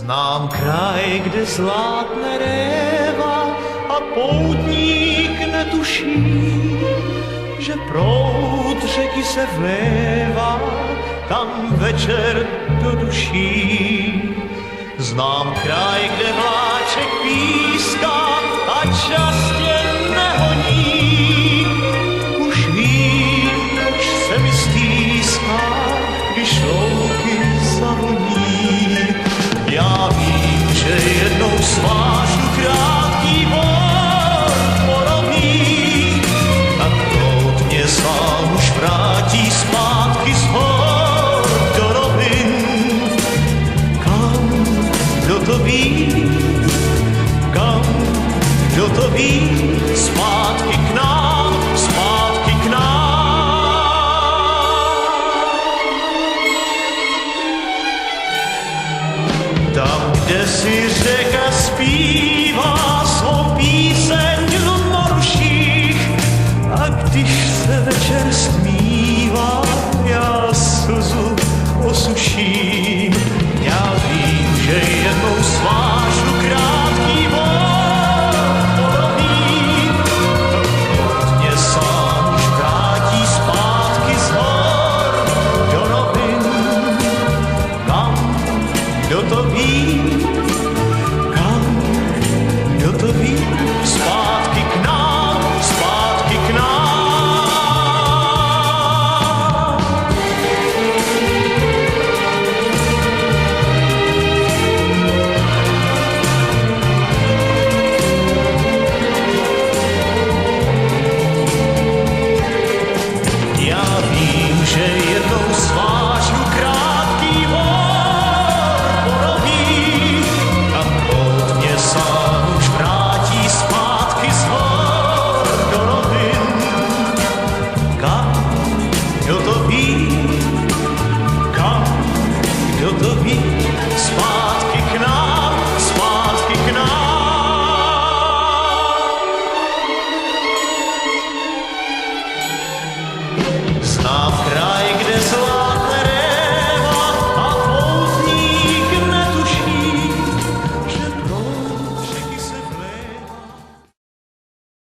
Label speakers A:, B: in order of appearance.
A: Znám kraj, kde zlátne réva a poutník netuší, že proud řeky se vlévá tam večer do duší. Znám kraj, kde vláček píská a čas tě nehoní. Už vím, už se mi stýská, když louky zavoní. Já vím, že jednou svážu krátký bor porovný, tak proud mě sám už vrátí zpátky z hor do rovin. Kam, kdo to ví, kam, kdo to ví, zpátky k nám.